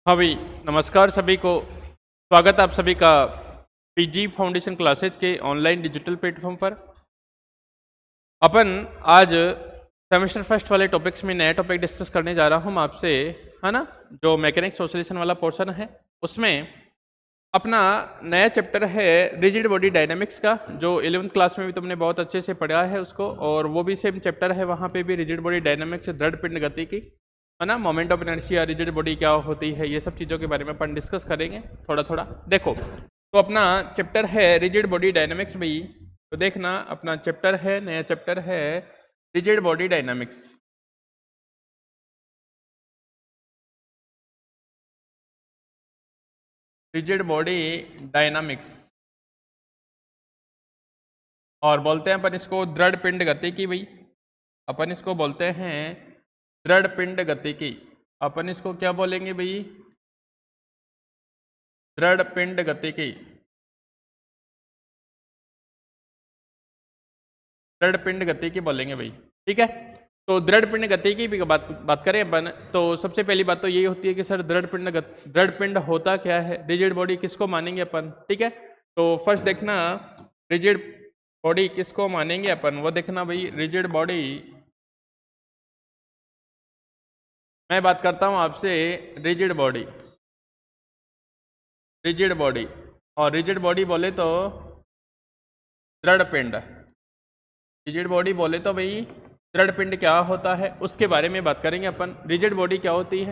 हाँ भाई, नमस्कार सभी को। स्वागत है आप सभी का पीजी फाउंडेशन क्लासेज के ऑनलाइन डिजिटल प्लेटफॉर्म पर। अपन आज सेमेस्टर फर्स्ट वाले टॉपिक्स में नया टॉपिक डिस्कस करने जा रहा हूँ आपसे, है ना। जो मैकेनिक्स ऑसिलेशन वाला पोर्शन है उसमें अपना नया चैप्टर है रिजिड बॉडी डायनामिक्स का, जो 11th क्लास में भी तुमने बहुत अच्छे से पढ़ा है उसको, और वो भी सेम चैप्टर है। वहाँ पे भी रिजिड बॉडी डायनामिक्स, दृढ़ पिंड गति की, है ना, moment of inertia, rigid body क्या होती है, ये सब चीज़ों के बारे में अपन डिस्कस करेंगे थोड़ा थोड़ा। देखो, तो अपना चैप्टर है रिजिड बॉडी डायनामिक्स भाई। तो देखना, अपना चैप्टर है, नया चैप्टर है rigid body dynamics. Rigid body dynamics, और बोलते हैं अपन इसको दृढ़ पिंड गति की भाई। अपन इसको बोलते हैं दृढ़ पिंड गति की। अपन इसको क्या बोलेंगे भाई? दृढ़ पिंड गति की। दृढ़ पिंड गति की बोलेंगे भाई, ठीक है। तो दृढ़ पिंड गति की भी बात करें अपन, तो सबसे पहली बात तो यही होती है कि सर दृढ़ पिंड होता क्या है, रिजिड बॉडी किसको मानेंगे अपन, ठीक है। तो फर्स्ट देखना, रिजिड बॉडी किसको मानेंगे अपन, वो देखना भाई। रिजिड बॉडी, मैं बात करता हूं आपसे रिजिड बॉडी। रिजिड बॉडी, और रिजिड बॉडी बोले तो दृढ़ पिंड। रिजिड बॉडी बोले तो भाई दृढ़ पिंड क्या होता है उसके बारे में बात करेंगे अपन। रिजिड बॉडी क्या होती है,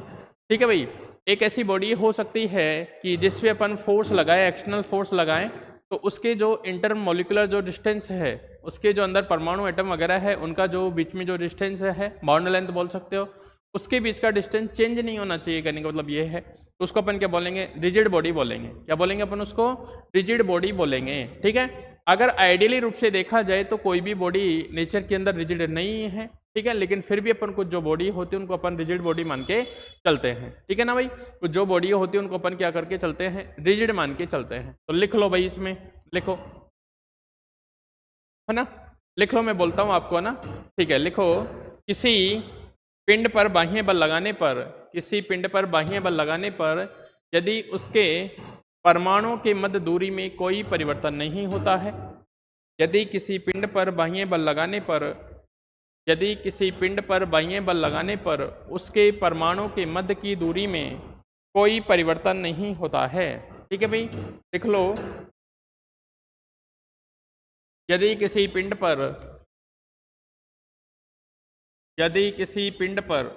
ठीक है भाई। एक ऐसी बॉडी हो सकती है कि जिस पे अपन फोर्स लगाए, एक्सटर्नल फोर्स लगाएं, तो उसके जो इंटर मोलिकुलर जो डिस्टेंस है, उसके जो अंदर परमाणु एटम वगैरह है, उनका जो बीच में जो डिस्टेंस है, बाउंड लेंथ बोल सकते हो, उसके बीच का डिस्टेंस चेंज नहीं होना चाहिए, कहने का मतलब ये है। तो उसको अपन क्या बोलेंगे? रिजिड बॉडी बोलेंगे। क्या बोलेंगे अपन उसको? रिजिड बॉडी बोलेंगे, ठीक है। अगर आइडियली रूप से देखा जाए तो कोई भी बॉडी नेचर के अंदर रिजिड नहीं है, ठीक है, लेकिन फिर भी अपन कुछ जो बॉडी होती है उनको अपन रिजिड बॉडी मान के चलते हैं, ठीक है ना भाई। कुछ जो बॉडी होती है उनको अपन क्या करके चलते हैं? रिजिड मान के चलते हैं। तो लिख लो भाई, इसमें लिखो, है ना, लिख लो, मैं बोलता हूँ आपको, है ना, ठीक है। लिखो, किसी पिंड पर बाह्य बल लगाने पर, किसी पिंड पर बाह्य बल लगाने पर यदि उसके परमाणुओं के मध्य दूरी में कोई परिवर्तन नहीं होता है, यदि किसी पिंड पर बाह्य बल लगाने पर, यदि किसी पिंड पर बाह्य बल लगाने पर उसके परमाणु के मध्य की दूरी में कोई परिवर्तन नहीं होता है, ठीक है भाई। लिख लो, यदि किसी पिंड पर, यदि किसी पिंड पर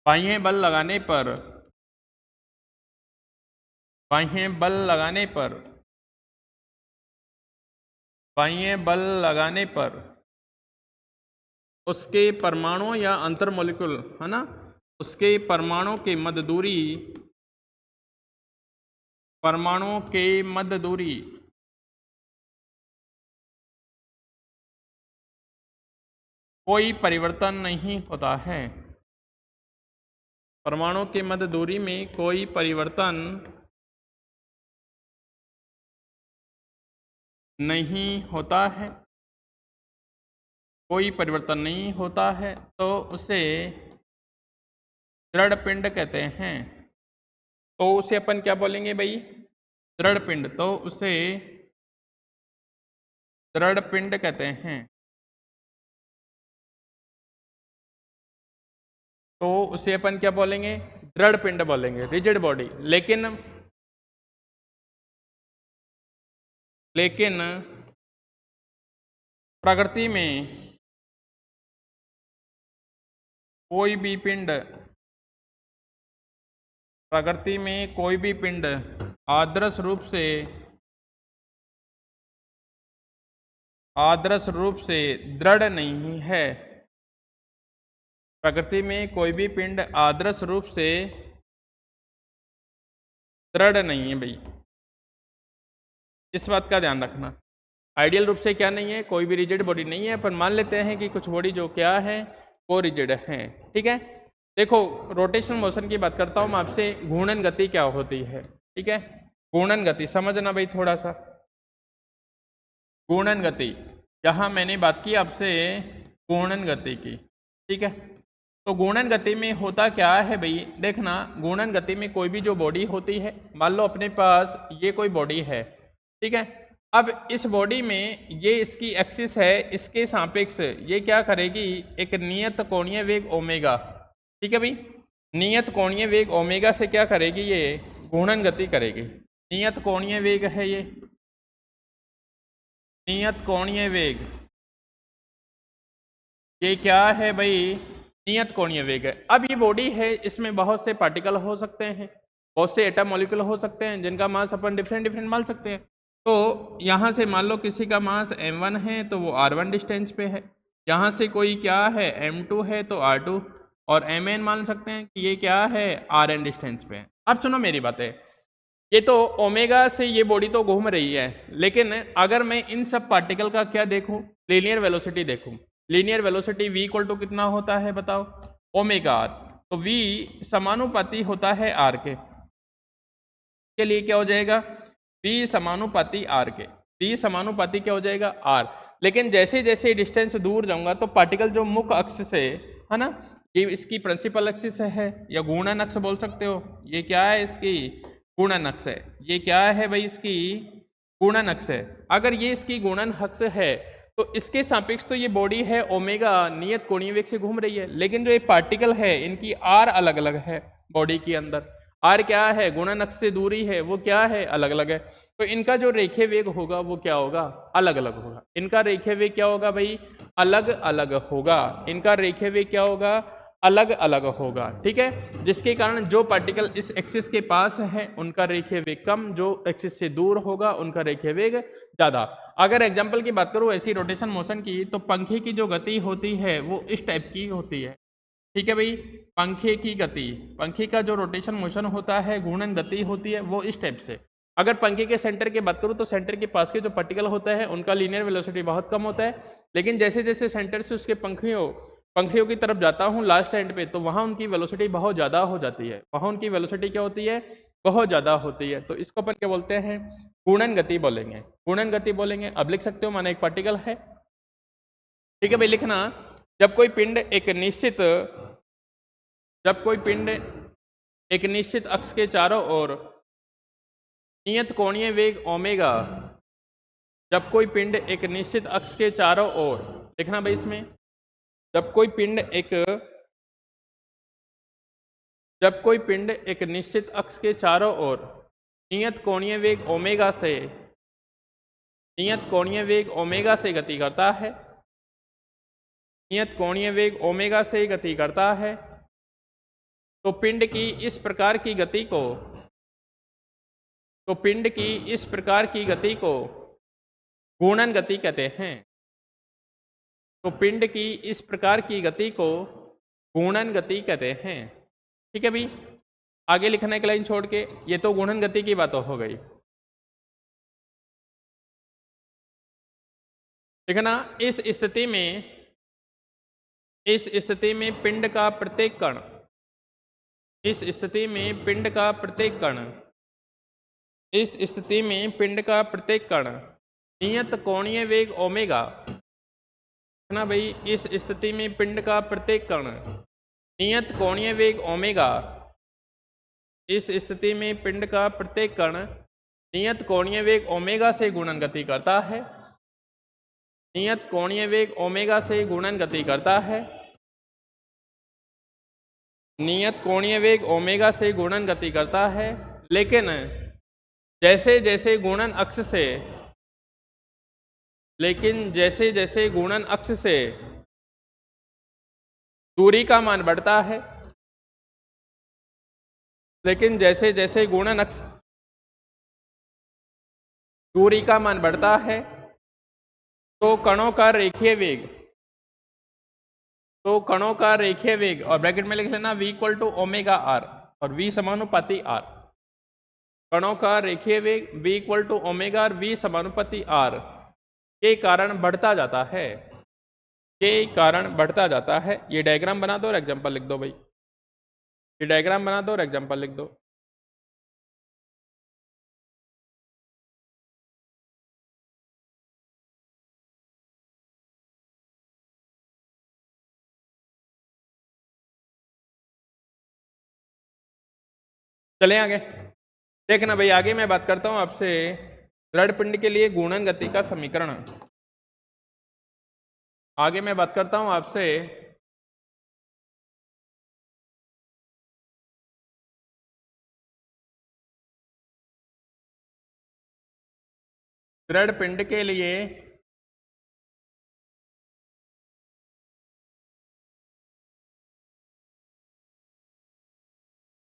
बाह्य बल लगाने पर, बाह्य बल लगाने पर, बाह्य बल लगाने पर उसके परमाणु या अंतर मॉलिक्यूल, है ना, उसके परमाणु के मध्य दूरी, परमाणु के मध्य दूरी कोई परिवर्तन नहीं होता है। परमाणु के मध्य दूरी में कोई परिवर्तन नहीं होता है, कोई परिवर्तन नहीं होता है, तो उसे दृढ़ पिंड कहते हैं। तो उसे अपन क्या बोलेंगे भाई? दृढ़ पिंड। तो उसे दृढ़ पिंड कहते हैं। तो उसे अपन क्या बोलेंगे? दृढ़ पिंड बोलेंगे, रिजिड बॉडी। लेकिन प्रकृति में कोई भी पिंड, प्रकृति में कोई भी पिंड आदर्श रूप से दृढ़ नहीं है। प्रकृति में कोई भी पिंड आदर्श रूप से दृढ़ नहीं है भाई, इस बात का ध्यान रखना। आइडियल रूप से क्या नहीं है? कोई भी रिजिड बॉडी नहीं है, पर मान लेते हैं कि कुछ बॉडी जो क्या है वो रिजिड है, ठीक है। देखो, रोटेशनल मोशन की बात करता हूँ मैं आपसे। घूर्णन गति क्या होती है, ठीक है। घूर्णन गति समझना भाई थोड़ा सा। घूर्णन गति, यहाँ मैंने बात की आपसे घूर्णन गति की, ठीक है। तो गुणन गति में होता क्या है भाई, देखना गुणन गति में कोई भी जो बॉडी होती है, मान लो अपने पास ये कोई बॉडी है, ठीक है। अब इस बॉडी में ये इसकी एक्सिस है, इसके सापेक्ष ये क्या करेगी, एक नियत कोणीय वेग ओमेगा, ठीक है भाई, नियत कोणीय वेग ओमेगा से क्या करेगी, ये गुणन गति करेगी। नियत कोणीय वेग है ये, नियत कोणीय वेग, ये क्या है भाई, नियत कोणीय वेग है। अब ये बॉडी है, इसमें बहुत से पार्टिकल हो सकते हैं, बहुत से एटम मॉलिक्यूल हो सकते हैं, जिनका मास अपन डिफरेंट डिफरेंट मान सकते हैं। तो यहाँ से मान लो किसी का मास m1 है तो वो r1 डिस्टेंस पे है, यहाँ से कोई क्या है m2 है तो r2, और mn मान सकते हैं कि ये क्या है rn डिस्टेंस पे है। अब सुनो मेरी बातें, ये तो ओमेगा से ये बॉडी तो घूम रही है, लेकिन अगर मैं इन सब पार्टिकल का क्या देखूं, लीनियर वेलोसिटी देखूं, linear velocity v equal to कितना होता है बताओ, ओमेगा r, तो v समानुपाती होता है r के लिए क्या हो जाएगा, v समानुपाती r के, v समानुपाती क्या हो जाएगा r। लेकिन जैसे जैसे डिस्टेंस दूर जाऊंगा तो पार्टिकल जो मुख्य अक्ष से है ना, ये इसकी प्रिंसिपल एक्सिस है या गुणन अक्ष बोल सकते हो, ये क्या है इसकी गुणन अक्ष है, ये क्या है भाई इसकी गुणन अक्ष है। अगर ये इसकी गुणन अक्ष है तो इसके सापेक्ष तो ये बॉडी है ओमेगा नियत कोणीय वेग से घूम रही है, लेकिन जो ये पार्टिकल है इनकी आर अलग अलग है बॉडी के अंदर, आर क्या है गुणन अक्ष से दूरी है, वो क्या है अलग अलग है, तो इनका जो रेखीय वेग होगा वो क्या होगा अलग अलग होगा। इनका रेखीय वेग क्या होगा भाई, अलग अलग होगा, इनका रेखीय वेग क्या होगा अलग अलग होगा, ठीक है। जिसके कारण जो पार्टिकल इस एक्सिस के पास है उनका रेखीय वेग कम, जो एक्सिस से दूर होगा उनका रेखीय वेग ज्यादा। अगर एग्जांपल की बात करूं ऐसी रोटेशन मोशन की, तो पंखे की जो गति होती है वो इस टाइप की होती है, ठीक है भाई। पंखे की गति, पंखे का जो रोटेशन मोशन होता है घूर्णन गति होती है वो इस टाइप से। अगर पंखे के सेंटर की बात करूं तो सेंटर के पास के जो पार्टिकल होता है उनका लीनियर वेलोसिटी बहुत कम होता है, लेकिन जैसे जैसे सेंटर से उसके पंखियों की तरफ जाता हूं लास्ट एंड पे, तो वहां उनकी वेलोसिटी बहुत ज़्यादा हो जाती है, वहां उनकी वेलोसिटी क्या होती है बहुत ज़्यादा होती है। तो इसको अपन क्या बोलते हैं घूर्णन गति बोलेंगे, घूर्णन गति बोलेंगे। अब लिख सकते हो माना एक पार्टिकल है, ठीक है भाई। लिखना जब कोई पिंड एक निश्चित अक्ष के चारों ओर नियत कोणीय वेग ओमेगा, जब कोई पिंड एक निश्चित अक्ष के चारों ओर, देखना भाई इसमें, जब कोई पिंड एक निश्चित अक्ष के चारों ओर नियत कोणीय वेग ओमेगा से गति करता है, नियत कोणीय वेग ओमेगा से गति करता है, तो पिंड की इस प्रकार की गति को घूर्णन गति कहते हैं। तो पिंड की इस प्रकार की गति को घूर्णन गति कहते हैं, ठीक है भाई। आगे लिखना एक लाइन छोड़ के, ये तो घूर्णन गति की बात हो गई। लिखना इस स्थिति में पिंड का प्रत्येक कण, नियत कोणीय वेग ओमेगा, ना भाई इस स्थिति में पिंड का प्रत्येक कण नियत कोणीय वेग ओमेगा, इस स्थिति में पिंड का प्रत्येक कण नियत कोणीय वेग ओमेगा से गुणन गति करता है, नियत कोणीय वेग ओमेगा से गुणन गति करता है, नियत कोणीय वेग ओमेगा से गुणन गति करता है। लेकिन जैसे जैसे गुणन अक्ष से दूरी का मान बढ़ता है, लेकिन जैसे जैसे गुणन अक्ष दूरी का मान बढ़ता है तो कणों का रेखीय वेग, और ब्रैकेट में लिख लेना v equal to omega R, और v समानुपाती r, कणों का रेखीय वेग v इक्वल टू ओमेगा और v समानुपाती r के कारण बढ़ता जाता है, ये डायग्राम बना दो और एग्जांपल लिख दो भाई, ये डायग्राम बना दो और एग्जांपल लिख दो। चलें आगे। देखना भाई, आगे मैं बात करता हूं आपसे दृढ़ पिंड के लिए गुणन गति का समीकरण। आगे मैं बात करता हूं आपसे दृढ़ पिंड के लिए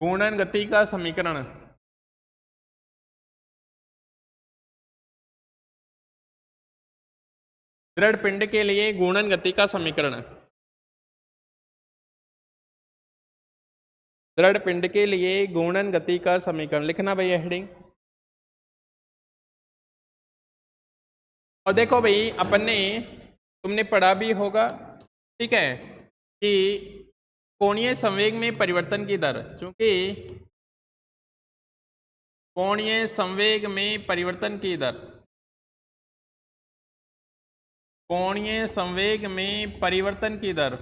गुणन गति का समीकरण। दृढ़ पिंड के लिए गुणन गति का समीकरण। दृढ़ पिंड के लिए गुणन गति का समीकरण लिखना भैया हेडिंग। और देखो भाई, अपन ने तुमने पढ़ा भी होगा, ठीक है, कि कोणीय संवेग में परिवर्तन की दर, चूंकि कोणीय संवेग में परिवर्तन की दर, कोणीय संवेग में परिवर्तन की दर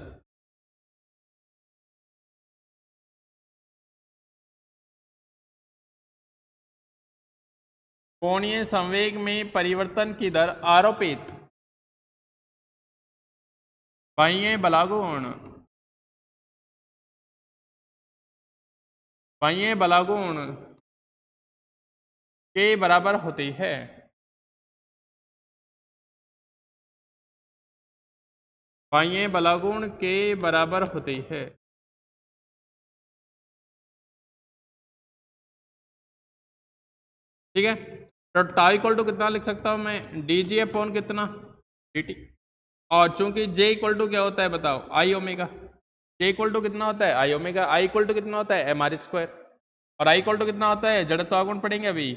कोणीय संवेग में परिवर्तन की दर आरोपित बाह्य बलागुण के बराबर होती है। बाह्य बलागुण के बराबर होती है। ठीक है, तो टाई इक्वल टू कितना लिख सकता हूं मैं, डी जी अपॉन कितना, डी टी। और चूंकि जे इक्वल टू क्या होता है बताओ, आई ओमेगा। जे इक्वल टू कितना होता है, आई ओमेगा। आई इक्वल टू कितना होता है, एम आर स्क्वायर। और आई इक्वल टू कितना होता है, जड़त्व आगुण पढ़ेंगे अभी,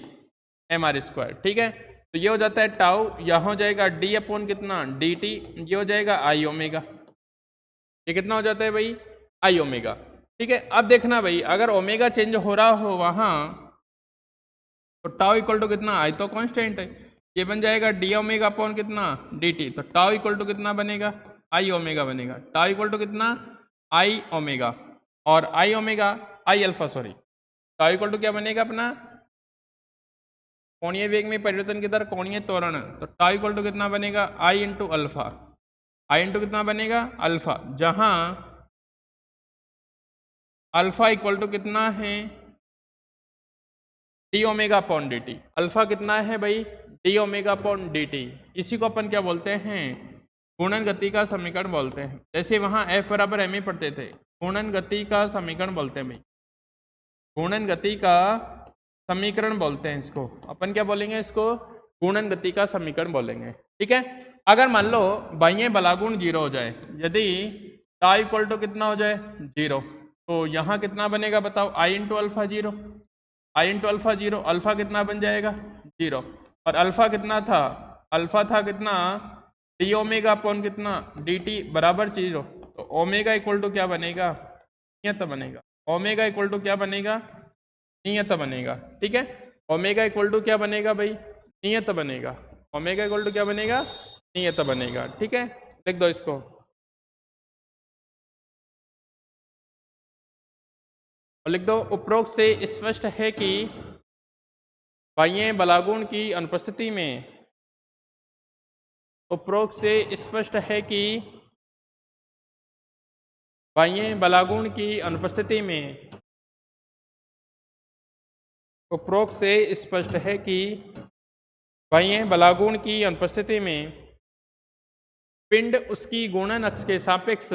एम आर स्क्वायर। ठीक है, तो ये हो जाता है टाउ, यह हो जाएगा डी अपॉन कितना, डी टी, ये हो जाएगा आई ओमेगा। ये कितना हो जाता है भाई, आई ओमेगा। ठीक है, अब देखना भाई, अगर ओमेगा चेंज हो रहा हो वहां, तो टाउ इक्वल टू कितना, आई तो कांस्टेंट है, ये बन जाएगा डी ओमेगा अपॉन कितना, डी टी। तो टाउ इक्वल टू कितना बनेगा, आई ओमेगा बनेगा। टाउ इक्वल टू कितना, आई ओमेगा। और I omega, I alpha sorry, tau equal to क्या बनेगा अपना, कोणीय वेग में परिवर्तन की दर, कोणीय त्वरण। तो टाउ इक्वल टू कितना बनेगा, आई इंटू अल्फा। आई इंटू कितना बनेगा, अल्फा, जहां अल्फा इक्वल टू कितना है, D omega upon D T. Alpha कितना है भाई, D omega upon D T. इसी को अपन क्या बोलते हैं, गुणन गति का समीकरण बोलते हैं। जैसे वहां एफ बराबर एम ए पढ़ते थे, गुणन गति का समीकरण बोलते हैं भाई, गुणन गति का समीकरण बोलते हैं इसको। अपन क्या बोलेंगे इसको, गुणन गति का समीकरण बोलेंगे। ठीक है, अगर मान लो बाह्य बलागुण 0 हो जाए, यदि टाई इक्वल टू कितना हो जाए, 0, तो यहाँ कितना बनेगा बताओ, आई इंटू अल्फा 0, आई इंटू अल्फा 0, अल्फा कितना बन जाएगा, 0। और अल्फा कितना था, अल्फा था कितना, डी ओमेगा अपॉन कितना, डी टी बराबर 0। तो ओमेगा इक्वल टू क्या बनेगा, नियत बनेगा। ओमेगा इक्वल टू क्या बनेगा, नियत बनेगा। ठीक है, ओमेगा इक्वल टू क्या बनेगा भाई, नियत बनेगा। ओमेगा इक्वल टू क्या बनेगा, नियत बनेगा। ठीक है, लिख दो इसको। और लिख दो, उपरोक्त से स्पष्ट है कि बाह्य बलागुण की अनुपस्थिति में, उपरोक्त से स्पष्ट है कि बाह्य बलागुण की अनुपस्थिति में, उपरोक्त से स्पष्ट है कि बाह्य बलागुण की अनुपस्थिति में पिंड उसकी गुणन अक्ष के सापेक्ष,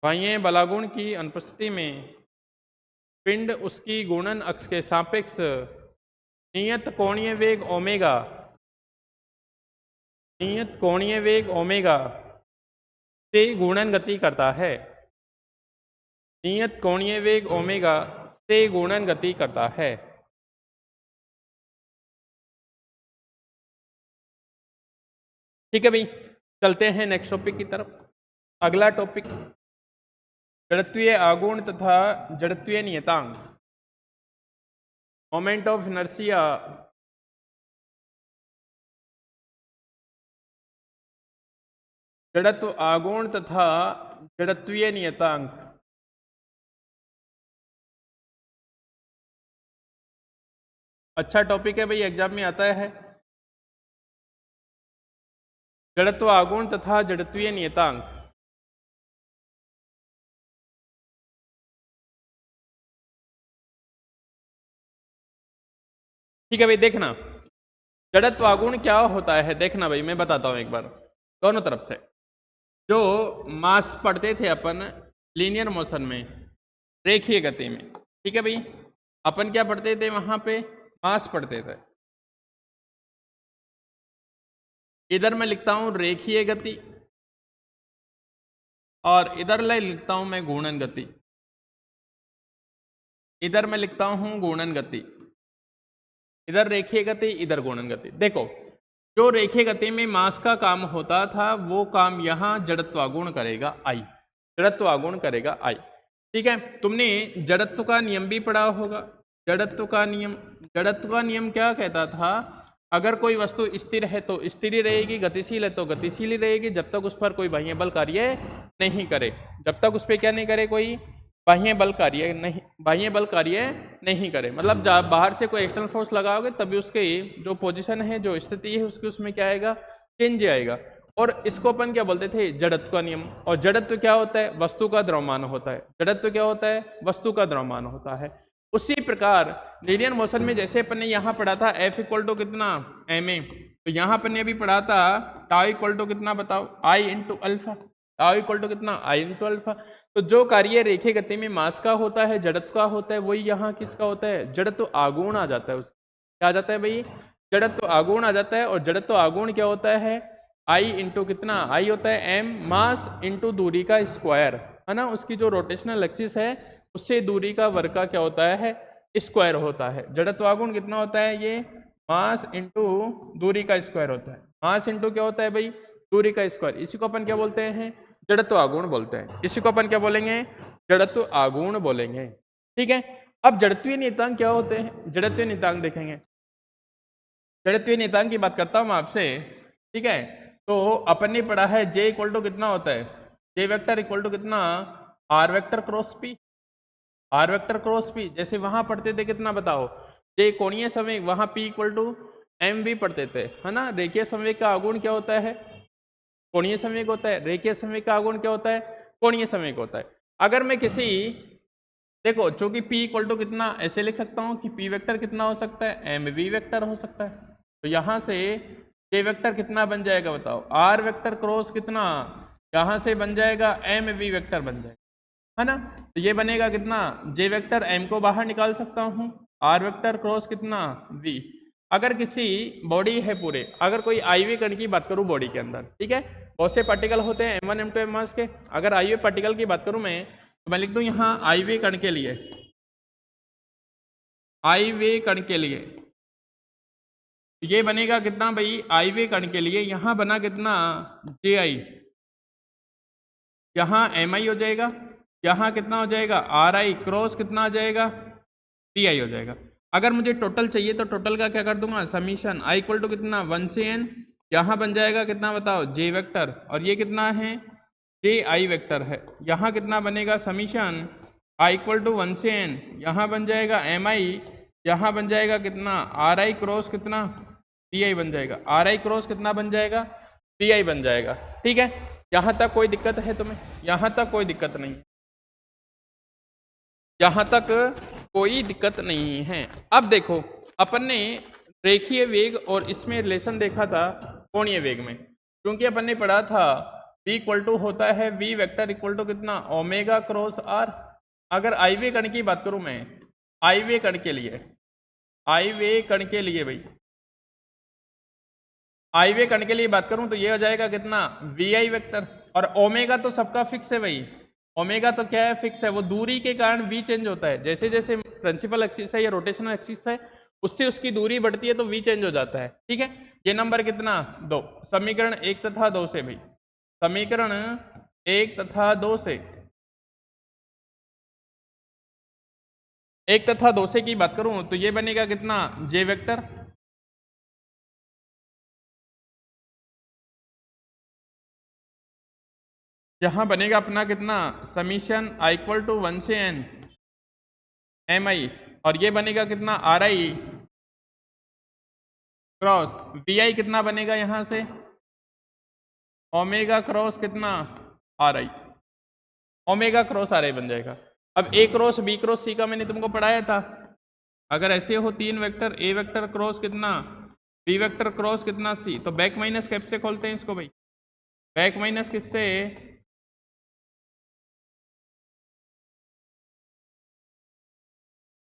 बाह्य बलागुण की अनुपस्थिति में पिंड उसकी गुणन अक्ष के सापेक्ष नियत कोणीय वेग ओमेगा, नियत कोणीय वेग ओमेगा से गुणन गति करता है। नियत कोणीय वेग ओमेगा से गुणन गति करता है। ठीक है भाई, चलते हैं नेक्स्ट टॉपिक की तरफ। अगला टॉपिक, जड़त्वीय आघूर्ण तथा जड़त्वीय नियतांक, मोमेंट ऑफ इनर्शिया, जड़त्व आघूर्ण तथा जड़त्वीय नियतांक। अच्छा टॉपिक है भाई, एग्जाम में आता है। जड़त्व आघूर्ण तथा जड़त्वीय नियतांक। ठीक है भाई, देखना जड़त्व आघूर्ण क्या होता है, देखना भाई मैं बताता हूं एक बार दोनों तरफ से। जो मास पढ़ते थे अपन लीनियर मोशन में, रेखीय गति में, ठीक है भाई, अपन क्या पढ़ते थे वहां पे, मास पढ़ते थे। इधर मैं लिखता हूं रेखीय गति और इधर लिखता हूं मैं घूर्णन गति। इधर मैं लिखता हूं घूर्णन गति, इधर रेखीय गति, इधर घूर्णन गति। देखो जो रेखीय गति में मास का काम होता था वो काम यहाँ जड़त्व आघूर्ण करेगा आई, जड़त्व आघूर्ण करेगा आई। ठीक है, तुमने जड़त्व का नियम भी पढ़ा होगा। जड़त्व का नियम, जड़त्व का नियम क्या कहता था, अगर कोई वस्तु स्थिर है तो स्थिर ही रहेगी, गतिशील है तो गतिशील ही रहेगी, जब तक उस पर कोई बाह्य बल कार्य नहीं करे, जब तक उस पर क्या नहीं करे, कोई बाह्य बल कार्य नहीं, बाह्य बल कार्य नहीं करे। मतलब जब बाहर से कोई एक्सटर्नल फोर्स लगाओगे तभी उसके जो पोजीशन है, जो स्थिति है उसकी, उसमें क्या आएगा, चेंज आएगा। और इसको अपन क्या बोलते थे, जड़त्व का नियम। और जड़त्व क्या होता है, वस्तु का द्रव्यमान होता है। जड़त्व क्या होता है, वस्तु का द्रव्यमान होता है। उसी प्रकार लीनियर मोशन में जैसे अपन ने यहाँ पढ़ा था F इक्वल टू कितना ma, तो यहाँ अपन ने अभी पढ़ा था टाउ इक्वल टू कितना बताओ, I into alpha, tau equal to कितना I इंटू अल्फा। तो जो कार्य रेखीय गति में मास का होता है, जड़त्व का होता है, वही यहाँ किसका होता है, जड़त्व आघूर्ण आ जाता है। उसका क्या आ जाता है भाई, जड़त्व आघूर्ण आ जाता है। और जड़त्व आघूर्ण क्या होता है, I इंटू कितना, I होता है m मास इंटू दूरी का स्क्वायर, है ना, उसकी जो रोटेशनल एक्सिस है उससे दूरी का वर्ग का क्या होता है, स्क्वायर होता है। जड़त्व आघूर्ण कितना होता है, ये मास इंटू दूरी का स्क्वायर होता है। मास इंटू क्या होता है भाई, दूरी का स्क्वायर। इसी को अपन क्या बोलते हैं, जड़त्व आघूर्ण बोलते हैं। इसी को अपन क्या बोलेंगे, जड़त्व आघूर्ण बोलेंगे। ठीक है, अब जड़त्वीय नियतांक क्या होते हैं, जड़त्वीय नियतांक देखेंगे। जड़त्वीय नियतांक की बात करता हूं मैं आपसे। ठीक है, तो अपन ने पढ़ा है J इक्वल टू कितना होता है, J वेक्टर इक्वल टू कितना, R vector cross P, R vector cross P। जैसे वहां पढ़ते थे कितना बताओ, J कोणीय संवेग, वहां P इक्वल टू एम भी पढ़ते थे, है ना। रेखीय संवेग का आघूर्ण क्या होता है, कोणीय संवेग होता है। रेखीय संवेग का आघूर्ण क्या होता है, कोणीय संवेग होता है। अगर मैं किसी, देखो चूंकि P इक्वल टू कितना, ऐसे लिख सकता हूं कि P वेक्टर कितना हो सकता है, एम वी वेक्टर हो सकता है। तो यहां से J वेक्टर कितना बन जाएगा बताओ, R वेक्टर क्रॉस कितना, यहां से बन जाएगा एम वी वेक्टर बन जाएगा, है ना। तो ये बनेगा कितना, J वेक्टर M को बाहर निकाल सकता हूं, R वेक्टर क्रॉस कितना V। अगर किसी बॉडी है पूरे, अगर कोई आईवी कण की बात करूं बॉडी के अंदर, ठीक है, बहुत से पार्टिकल होते हैं M1 M2 M मास के। अगर आईवी पार्टिकल की बात करूं मैं, तो मैं लिख दूं यहाँ आईवी कण के लिए, आईवी कण के लिए ये बनेगा कितना भाई, आईवी कण के लिए यहाँ बना कितना, Ji, यहाँ Mi हो जाएगा, यहाँ कितना हो जाएगा, Ri क्रॉस कितना आ जाएगा, Pi हो जाएगा। अगर मुझे टोटल चाहिए तो टोटल का क्या कर दूंगा, समीशन I इक्वल टू कितना 1 से n, यहाँ बन जाएगा कितना बताओ, J वेक्टर, और ये कितना है, Ji वेक्टर है। यहाँ कितना बनेगा, समीशन I इक्वल टू 1 से n, यहाँ बन जाएगा Mi, यहाँ बन जाएगा कितना, Ri क्रॉस कितना, Pi बन जाएगा। Ri क्रॉस कितना बन जाएगा, Pi बन जाएगा। ठीक है, यहाँ तक कोई दिक्कत है तुम्हें, यहाँ तक कोई दिक्कत नहीं, यहाँ तक कोई दिक्कत नहीं है। अब देखो अपन ने रेखीय वेग और इसमें रिलेशन देखा था कोणीय वेग में, क्योंकि अपन ने पढ़ा था V इक्वल टू होता है V वेक्टर इक्वल टू कितना, ओमेगा क्रॉस R। अगर आईवे कण की बात करूं मैं, आईवे कण के लिए, आईवे कण के लिए भाई, आईवे कण के लिए बात करूं तो ये हो जाएगा कितना, VI वेक्टर। और ओमेगा तो सबका फिक्स है भाई, ओमेगा तो क्या है, फिक्स है। वो दूरी के कारण V चेंज होता है, जैसे जैसे प्रिंसिपल एक्सिस है या रोटेशनल एक्सिस है उससे उसकी दूरी बढ़ती है तो V चेंज हो जाता है। ठीक है, ये नंबर कितना 2, समीकरण 1 तथा 2 से भाई, समीकरण 1 तथा 2 से, 1 तथा 2 से की बात करूं तो ये बनेगा कितना, J वेक्टर, यहाँ बनेगा अपना कितना, समीशन I इक्वल टू 1 से n Mi, और ये बनेगा कितना, Ri क्रॉस वी आई कितना बनेगा यहाँ से, ओमेगा क्रॉस कितना आर आई, ओमेगा क्रॉस आर आई बन जाएगा। अब ए क्रॉस बी क्रॉस सी का मैंने तुमको पढ़ाया था, अगर ऐसे हो तीन वेक्टर, ए वेक्टर क्रॉस कितना बी वेक्टर क्रॉस कितना सी, तो बैक माइनस कैप से खोलते हैं इसको भाई, बैक माइनस किससे,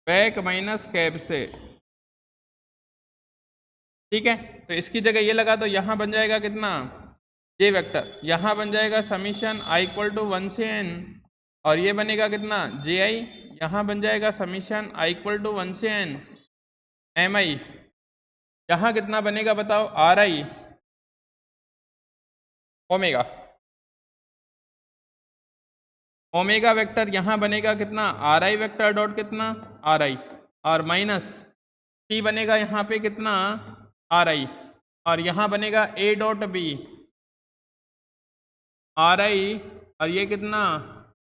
बैक माइनस कैप से, ठीक है। तो इसकी जगह ये लगा दो, यहाँ बन जाएगा कितना जे वेक्टर, यहाँ बन जाएगा समीशन आई इक्वल टू 1 से n, और ये बनेगा कितना जे आई, यहाँ बन जाएगा समीशन आई इक्वल टू 1 से n एम आई, यहाँ कितना बनेगा बताओ are I omega, omega vector यहाँ बनेगा कितना आर आई वेक्टर डॉट कितना आर आई, और माइनस सी बनेगा यहाँ पे कितना आर आई, और यहाँ बनेगा A dot B R I, और ये कितना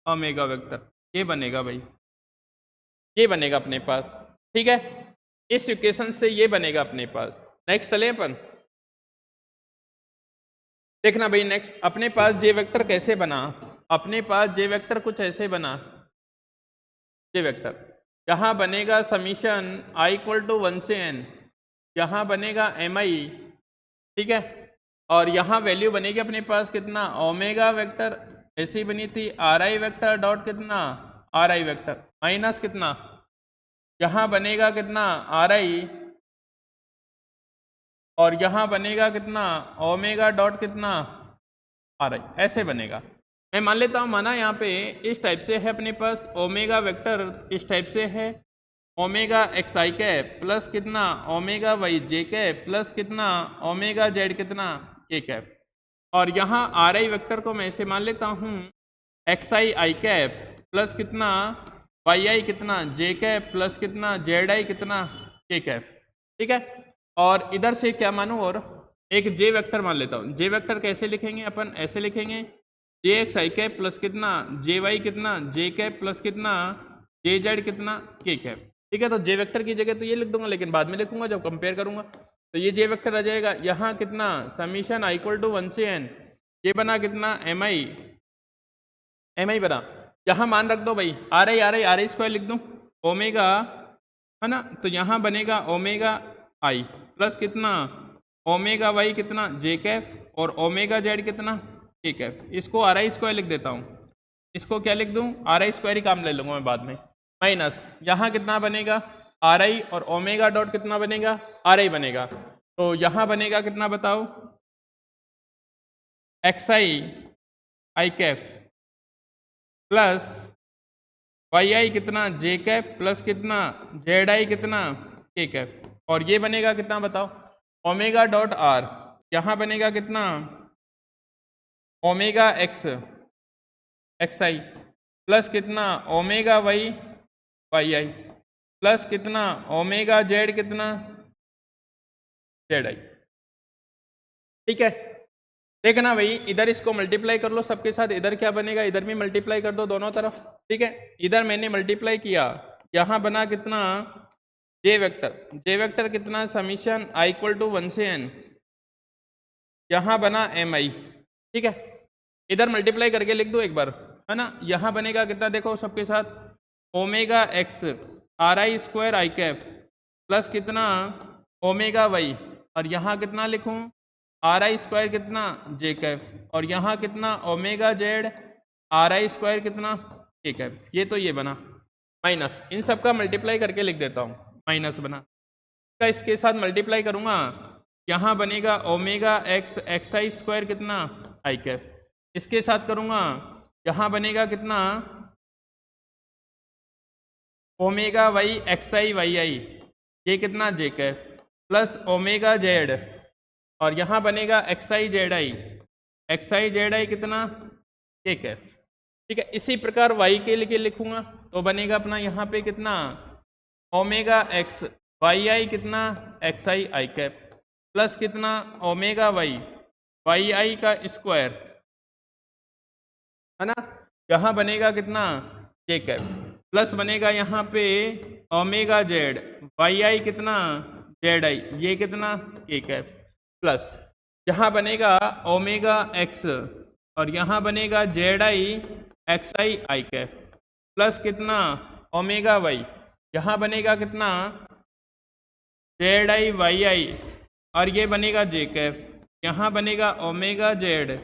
ओमेगा वेक्टर, ये बनेगा भाई, ये बनेगा अपने पास, ठीक है। इस इक्वेशन से ये बनेगा अपने पास। नेक्स्ट चले अपन, देखना भाई नेक्स्ट अपने पास जे वेक्टर कैसे बना, अपने पास जे वेक्टर कुछ ऐसे बना, जे वेक्टर यहाँ बनेगा समीशन आई इक्वल टू 1 से n, यहाँ बनेगा एम आई, ठीक है, और यहाँ वैल्यू बनेगी अपने पास कितना ओमेगा वेक्टर, ऐसी बनी थी आर आई वेक्टर डॉट कितना आर आई वेक्टर, माइनस कितना यहाँ बनेगा कितना आर आई, और यहाँ बनेगा कितना ओमेगा डॉट कितना आर आई, ऐसे बनेगा। मैं मान लेता हूँ माना यहाँ पे इस टाइप से है अपने पास ओमेगा वेक्टर, इस टाइप से है ओमेगा एक्स आई कैप प्लस कितना ओमेगा वाई जे कैप प्लस कितना ओमेगा जेड कितना के कैप, और यहाँ आर आई वेक्टर को मैं ऐसे मान लेता हूँ एक्स आई आई कैप प्लस कितना वाई आई कितना जे कैप प्लस कितना जेड आई कितना के कैप, ठीक है। और इधर से क्या मानूँ, और एक जे वेक्टर मान लेता हूँ, जे वेक्टर कैसे लिखेंगे अपन, ऐसे लिखेंगे जे एक्स आई कैप प्लस कितना जे वाई कितना जे कैप प्लस कितना जे जेड कितना के कैप, ठीक है। तो जे वेक्टर की जगह तो ये लिख दूंगा, लेकिन बाद में लिखूंगा जब कंपेयर करूंगा, तो ये जे वेक्टर आ जाएगा, यहाँ कितना समीशन आई इक्वल टू 1 से n, ये बना कितना एम आई बना, यहाँ मान रख दो भाई आर आई स्क्वायर लिख दूँ ओमेगा, है ना, तो यहाँ बनेगा ओमेगा आई प्लस कितना ओमेगा वाई कितना जे कैफ और ओमेगा जेड कितना के कैफ, इसको आर आई स्क्वायर लिख देता हूँ, इसको क्या लिख दूँ आर आई स्क्वायर ही काम ले लूँगा मैं बाद में, माइनस यहाँ कितना बनेगा आर आई और ओमेगा डॉट कितना बनेगा आर आई बनेगा, तो यहाँ बनेगा कितना बताओ एक्स आई कैफ प्लस वाई आई कितना जे कैफ प्लस कितना जेड आई कितना के कैफ, और ये बनेगा कितना बताओ ओमेगा डॉट आर, यहाँ बनेगा कितना ओमेगा एक्स आई प्लस कितना ओमेगा वाई आई प्लस कितना ओमेगा जेड कितना जेड आई, ठीक है। देखना भाई इधर इसको मल्टीप्लाई कर लो सबके साथ, इधर क्या बनेगा इधर भी मल्टीप्लाई कर दो दोनों तरफ, ठीक है। इधर मैंने मल्टीप्लाई किया, यहाँ बना कितना जे वेक्टर कितना समीशन आई इक्वल टू 1 से n, यहाँ बना एम आई, ठीक है। इधर मल्टीप्लाई करके लिख दो एक बार, है ना, यहाँ बनेगा कितना देखो सबके साथ omega x are I square I cap plus कितना ओमेगा वाई, और यहाँ कितना लिखूँ आर आई स्क्वायर कितना जे कैप, और यहाँ कितना omega Z are I square कितना के कैप, ये तो ये बना माइनस, इन सब का मल्टीप्लाई करके लिख देता हूँ माइनस बना, इसका इसके साथ मल्टीप्लाई करूँगा, यहाँ बनेगा ओमेगा एक्स आई स्क्वायर कितना आई कैप, इसके साथ करूँगा यहाँ बनेगा कितना ओमेगा वाई एक्स आई वाई आई, ये कितना जे कैप प्लस ओमेगा जेड, और यहाँ बनेगा एक्स आई जेड आई कितना के कैप, ठीक है। इसी प्रकार y के लिए लिखूंगा तो बनेगा अपना यहाँ पे कितना ओमेगा एक्स वाई आई कितना एक्स आई आई कैप प्लस कितना ओमेगा वाई आई का स्क्वायर, है ना, यहाँ बनेगा कितना के कैप प्लस बनेगा यहाँ पे ओमेगा जेड वाई आई कितना जेड आई, ये कितना के कैप, प्लस यहाँ बनेगा ओमेगा एक्स और यहाँ बनेगा Z I x I I cap, plus कितना ओमेगा वाई, यहाँ बनेगा कितना जेड आई वाई आई और ये बनेगा जे कैप, यहाँ बनेगा omega Z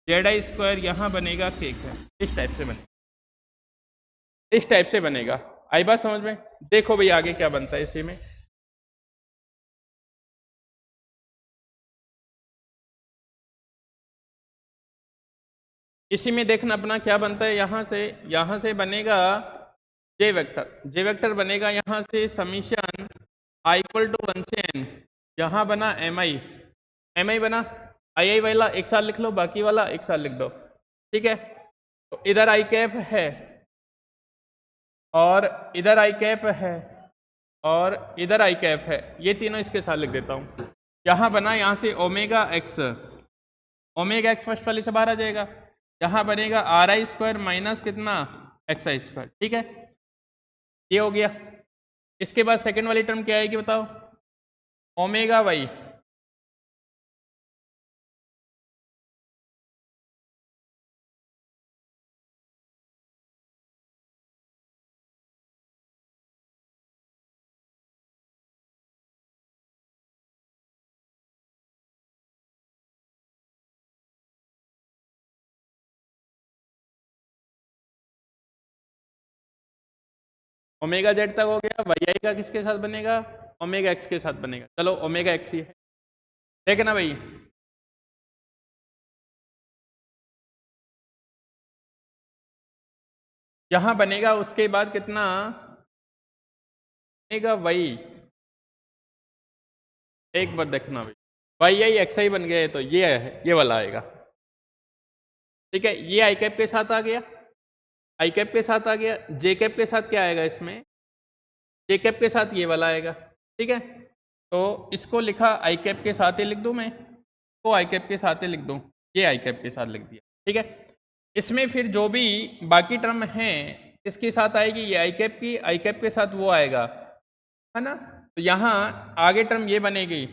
Z I square, यहाँ बनेगा के कैप। इस टाइप से बनेगा, इस टाइप से बनेगा। आई बात समझ में? देखो भाई आगे क्या बनता है इसी में। इसी में देखना अपना क्या बनता है, यहाँ से बनेगा जे वेक्टर, जे वेक्टर बनेगा यहाँ से समीशन आई इक्वल टू 1 से n, यहाँ बना एम आई बना, आई वाला एक साथ लिख लो, बाकी वाला एक साथ लिख दो, ठीक है। तो इधर आई कैप है और इधर आई कैप है और इधर आई कैप है, ये तीनों इसके साथ लिख देता हूँ। यहाँ बना यहाँ से ओमेगा एक्स फर्स्ट वाले से बाहर आ जाएगा, यहाँ बनेगा आर आई स्क्वायर माइनस कितना एक्स आई स्क्वायर, ठीक है, ये हो गया। इसके बाद सेकंड वाली टर्म क्या आएगी बताओ, ओमेगा वाई, ओमेगा जेड तक हो गया। वाई आई का किसके साथ बनेगा, ओमेगा एक्स के साथ बनेगा। चलो ओमेगा एक्स ही है, देखना भाई, यहाँ बनेगा उसके बाद कितना बनेगा वाई, एक बार देखना भाई, वाई आई एक्स आई बन गया है तो ये है, ये वाला आएगा, ठीक है। ये आई कैप के साथ आ गया, आई कैप के साथ आ गया, जे कैप के साथ क्या आएगा इसमें, जे कैप के साथ ये वाला आएगा, ठीक है। तो इसको लिखा आई कैप के साथ ही लिख दूं मैं, तो आई कैप के साथ ही लिख दूं, ये आई कैप के साथ लिख दिया, ठीक है। इसमें फिर जो भी बाकी टर्म है इसके साथ आएगी, ये आई कैप की, आई कैप के साथ वो आएगा, है ना। तो यहाँ आगे टर्म ये बनेगी,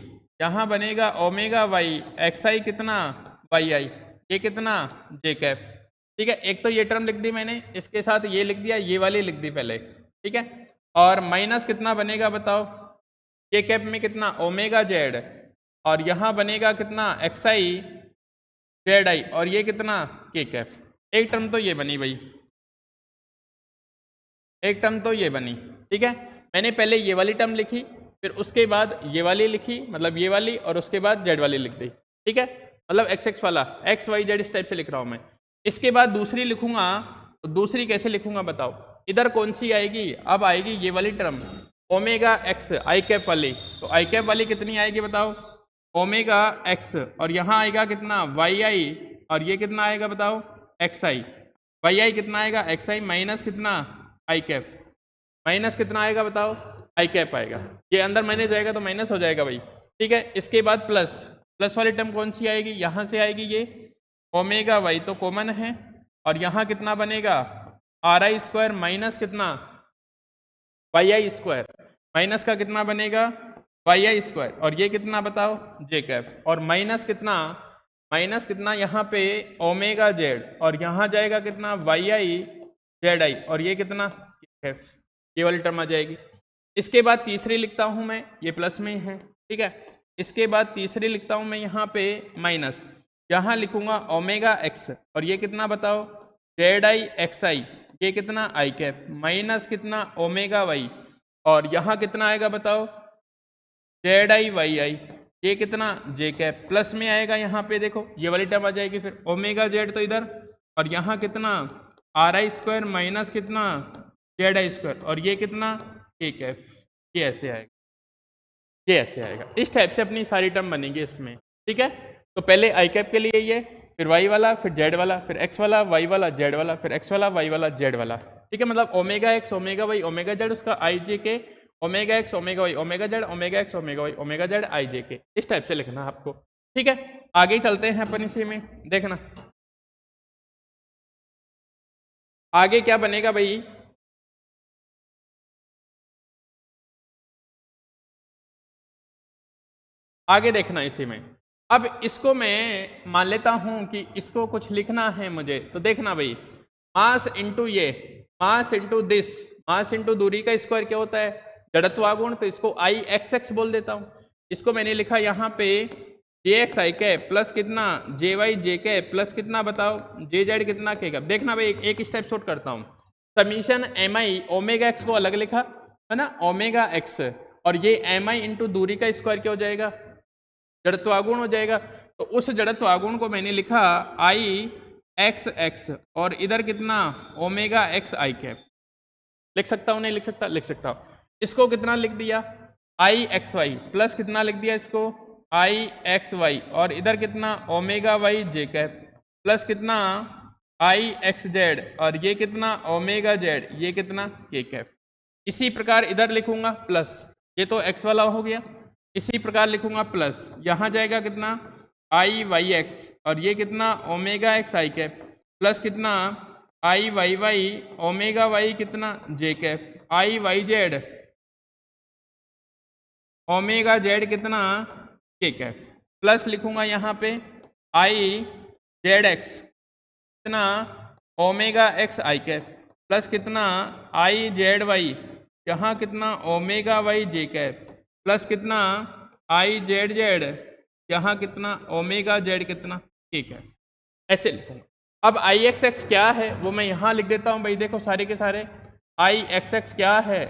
यहाँ बनेगा ओमेगा वाई एक्स आई कितना वाई आई, ये कितना जे कैप, ठीक है। एक तो ये टर्म लिख दी मैंने, इसके साथ ये लिख दिया, ये वाली लिख दी पहले, ठीक है। और माइनस कितना बनेगा बताओ, ये कैप में कितना ओमेगा जेड और यहाँ बनेगा कितना एक्स आई जेड आई और ये कितना के कैप। एक टर्म तो ये बनी भाई, एक टर्म तो ये बनी, ठीक है। मैंने पहले ये वाली टर्म लिखी, फिर उसके बाद ये वाली लिखी, मतलब ये वाली, और उसके बाद जेड वाली लिख दी, ठीक है। मतलब एक्स एक्स वाला एक्स वाई जेड इस टाइप से लिख रहा हूँ मैं। इसके बाद दूसरी लिखूंगा, तो दूसरी कैसे लिखूंगा बताओ, इधर कौन सी आएगी, अब आएगी ये वाली टर्म ओमेगा एक्स आई कैप वाली, तो आई कैप वाली कितनी आएगी बताओ, ओमेगा एक्स और यहाँ आएगा कितना वाई आई और ये कितना आएगा बताओ एक्स आई, वाई आई कितना आएगा एक्स आई माइनस कितना आई कैप, माइनस कितना आएगा बताओ आई कैप आएगा, ये अंदर माइनस जाएगा तो माइनस हो जाएगा भाई, ठीक है। इसके बाद प्लस, प्लस वाली टर्म कौन सी आएगी, यहाँ से आएगी ये ओमेगा वाई तो कॉमन है और यहाँ कितना बनेगा आर आई स्क्वायर माइनस कितना वाई आई स्क्वायर, माइनस का कितना बनेगा वाई आई स्क्वायर और ये कितना बताओ जे कैप, और माइनस कितना यहाँ पे ओमेगा जेड और यहाँ जाएगा कितना वाई आई जेड आई और ये कितना कैप, ये वाली टर्म आ जाएगी। इसके बाद तीसरी लिखता हूँ मैं, ये प्लस में है, ठीक है। इसके बाद तीसरी लिखता हूँ मैं यहाँ पे माइनस, यहाँ लिखूंगा ओमेगा एक्स और ये कितना बताओ जेड आई एक्स आई, ये कितना आई कैप माइनस कितना ओमेगा वाई और यहाँ कितना आएगा बताओ जेड आई वाई आई, ये कितना जे कैप, प्लस में आएगा यहाँ पे देखो ये वाली टर्म आ जाएगी, फिर ओमेगा जेड तो इधर और यहाँ कितना आर आई स्क्वायर माइनस कितना जेड आई स्क्वायर और ये कितना के कैप, ये ऐसे आएगा, ये ऐसे आएगा। इस टाइप से अपनी सारी टर्म बनेगी इसमें, ठीक है। तो पहले आई कैप के लिए ये, फिर वाई वाला, फिर जेड वाला, फिर एक्स वाला, वाई वाला, जेड वाला, फिर एक्स वाला, वाई वाला, जेड वाला, ठीक है। मतलब omega x omega Y omega z, उसका i j k, omega x omega Y omega z, omega x omega Y omega z i j k, इस टाइप से लिखना है आपको, ठीक है। आगे चलते हैं अपन इसी में, देखना आगे क्या बनेगा भाई, आगे देखना इसी में। अब इसको मैं मान लेता हूं कि इसको कुछ लिखना है मुझे, तो देखना भाई, मास इंटू ये, mass into this, mass into दूरी का स्क्वायर क्या होता है, जड़त्वागुण, तो इसको आई एक्स एक्स बोल देता हूं। इसको मैंने लिखा यहाँ पे जे एक्स आई कैप प्लस कितना जे वाई जे कैप प्लस कितना बताओ जे जेड कितना के कैप। देखना भाई एक स्टेप शॉर्ट करता हूँ, समीशन एम आई ओमेगा एक्स को अलग लिखा है ना, ओमेगा एक्स, और ये एम आई इंटू दूरी का स्क्वायर क्या हो जाएगा, जड़त्वागुण हो जाएगा। तो उस जड़त्वागुण को मैंने लिखा आई एक्स एक्स, और इधर कितना ओमेगा एक्स आई कैप। लिख सकता हूँ नहीं लिख सकता, लिख सकता हूँ। इसको कितना लिख दिया आई एक्स वाई प्लस कितना लिख दिया इसको आई एक्स वाई, और इधर कितना ओमेगा वाई जे कैप प्लस कितना आई एक्स जेड, और ये कितना ओमेगा जेड, ये कितना के कैप। इसी प्रकार इधर लिखूंगा प्लस, ये तो एक्स वाला हो गया, इसी प्रकार लिखूंगा प्लस, यहाँ जाएगा कितना आई वाई एक्स, और ये कितना ओमेगा एक्स आई कैप प्लस कितना आई वाई वाई ओमेगा वाई कितना जे कैप, आई वाई जेड ओमेगा जेड कितना के कैप, प्लस लिखूंगा यहाँ पे आई जेड एक्स कितना ओमेगा एक्स आई कैप प्लस कितना आई जेड वाई, यहाँ कितना ओमेगा वाई जे कैप प्लस कितना आई जेड जेड, यहाँ कितना ओमेगा जेड कितना के कैप। ऐसे लिखूंगा। अब आई एक्स एक्स क्या है वो मैं यहाँ लिख देता हूँ भाई, देखो सारे के सारे आई एक्स एक्स क्या है,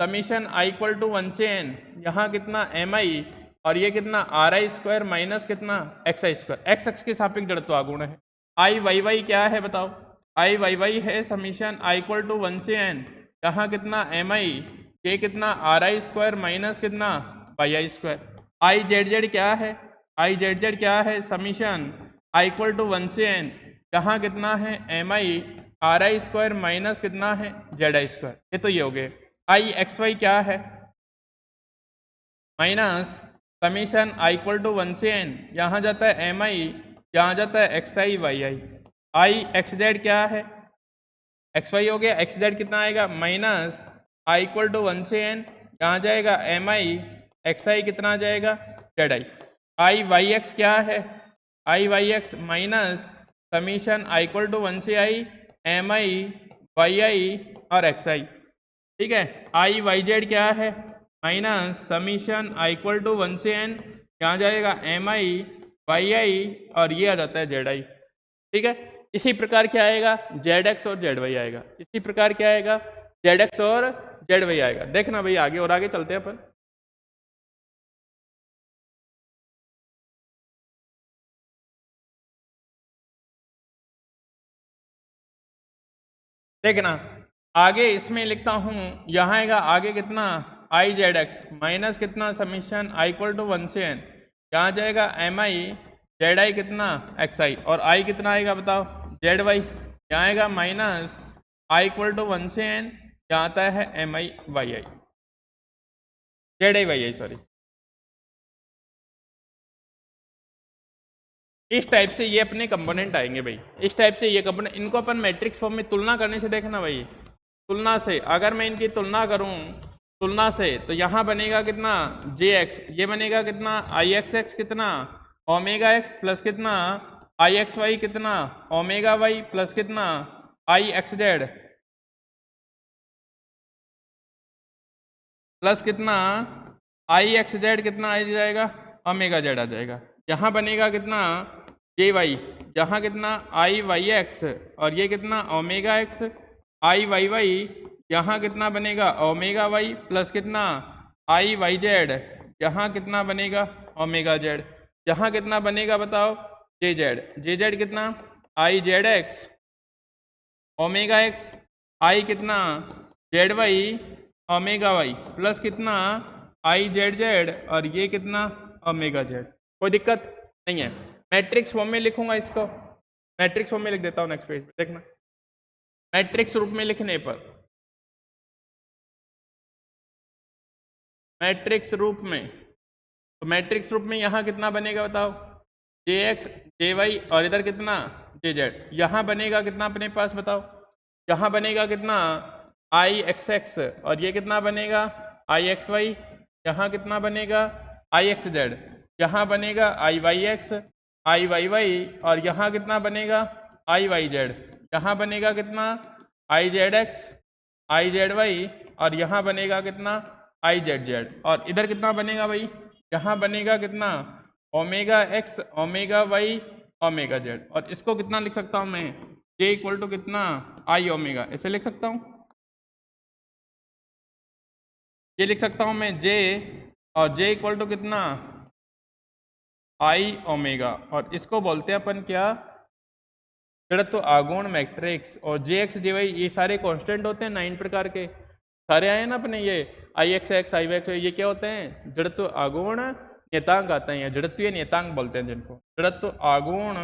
समीशन आई इक्वल टू 1 से n, यहाँ कितना एम आई, और ये कितना आर आई स्क्वायर माइनस कितना एक्स आई स्क्वायर, एक्स एक्स के सापेक्ष जड़त्वागुण है। आई वाई वाई क्या है बताओ, आई वाई वाई है समीशन आई इक्वल टू 1 से n, यहाँ कितना एम आई, ये कितना आर आई स्क्वायर माइनस कितना Y I square. I Z Z क्या है, आई जेड जेड क्या है समीशन आई इक्वल टू 1 से n, यहाँ कितना है M I R I square minus कितना है जेड आई स्क्वायर। ये तो ये हो गए। आई एक्स वाई क्या है minus summation I equal to 1 से n, यहाँ जाता है एम आई, यहाँ जाता है एक्स आई वाई आई। आई एक्स जेड क्या है, एक्स वाई हो गया, एक्स जेड कितना आएगा माइनस आई इक्वल टू 1 से n, यहाँ जाएगा एम आई एक्स आई कितना आ जाएगा z i. I y x क्या है, I y x minus summation I equal to 1 से आई एम आई वाई आई और एक्स आई। ठीक है। आई वाई जेड क्या है minus summation I equal to 1 से n, यहाँ जाएगा एम आई वाई आई और ये आ जाता है जेड आई। ठीक है। इसी प्रकार क्या आएगा जेड एक्स और जेड वाई आएगा, इसी प्रकार क्या आएगा जेड एक्स और जेड वाई आएगा। देखना भाई आगे और आगे चलते हैं अपन। देखना आगे इसमें लिखता हूँ, यहाँ आएगा आगे कितना आई जेड एक्स माइनस कितना समीशन आई इक्वल टू 1 से n, यहाँ जाएगा एम आई जेड आई कितना एक्स आई और आई कितना आएगा बताओ जेड वाई, यहाँ आएगा माइनस आई इक्वल टू 1 से n, यहाँ आता है M I Y I Z I Y I sorry. इस टाइप से ये अपने कंपोनेंट आएंगे भाई, इस टाइप से ये कंपोनेंट, इनको अपन मैट्रिक्स फॉर्म में तुलना करने से देखना भाई, तुलना से अगर मैं इनकी तुलना करूं तुलना से तो यहाँ बनेगा कितना जे एक्स, ये बनेगा कितना आई एक्स एक्स कितना ओमेगा एक्स प्लस कितना आई एक्स वाई कितना ओमेगा वाई प्लस कितना आई एक्स जेड प्लस कितना आई एक्स जेड कितना आ जाएगा ओमेगा जेड आ जाएगा। यहाँ बनेगा कितना जे वाई, यहाँ कितना आई वाई एक्स और ये कितना ओमेगा एक्स आई वाई वाई, यहाँ कितना बनेगा ओमेगा वाई प्लस कितना आई वाई जेड, यहाँ कितना बनेगा ओमेगा जेड, यहाँ कितना बनेगा बताओ जे जेड कितना I Z x omega x I कितना z y omega y plus कितना आई जेड जेड और ये कितना ओमेगा जेड। कोई दिक्कत नहीं है। मैट्रिक्स फॉर्म में लिखूंगा इसको, मैट्रिक्स फॉर्म में लिख देता हूँ नेक्स्ट पेज पे देखना। मैट्रिक्स रूप में लिखने पर मैट्रिक्स रूप में, तो मैट्रिक्स रूप में यहाँ कितना बनेगा बताओ जे एक्स जे वाई और इधर कितना जे जेड, यहाँ बनेगा कितना अपने पास बताओ, यहाँ बनेगा कितना आई एक्स एक्स और ये कितना बनेगा आई एक्स वाई, यहाँ कितना बनेगा आई एक्स जेड यहाँ बनेगा आई वाई एक्स आई वाई वाई, और यहाँ कितना बनेगा आई वाई जेड, यहाँ बनेगा कितना I Z X I Z Y, और यहाँ बनेगा कितना आई जेड जेड, और इधर कितना बनेगा भाई, यहाँ बनेगा कितना omega x omega Y omega Z, और इसको कितना लिख सकता हूँ मैं, जे इक्वल टू कितना आई ओमेगा, ऐसे लिख सकता हूँ, ये लिख सकता हूँ मैं जे, और जे इक्वल टू कितना आई ओमेगा, और इसको बोलते हैं अपन क्या, जड़त्व आघूर्ण मैट्रिक्स, और जे एक्स जे वाई ये सारे कांस्टेंट होते हैं 9 प्रकार के, सारे आए ना अपने, ये आई एक्स एक्स आई वाई एक्स, ये क्या होते हैं जड़त्व आघूर्ण नियतांक आते हैं, जड़त्वीय नियतांक बोलते हैं जिनको, जड़त्व आघूर्ण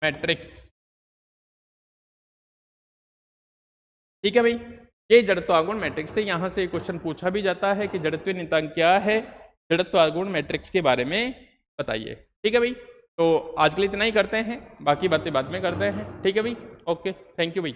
मैट्रिक्स। ठीक है भाई, ये जड़त्व आघूर्ण मैट्रिक्स थे। यहाँ से क्वेश्चन पूछा भी जाता है कि जड़त्वीय नियतांक क्या है, जड़त्व आघूर्ण मैट्रिक्स के बारे में बताइए। ठीक है भाई, तो आज के लिए इतना ही करते हैं, बाकी बातें बाद में करते हैं। ठीक है भाई, ओके, थैंक यू भाई।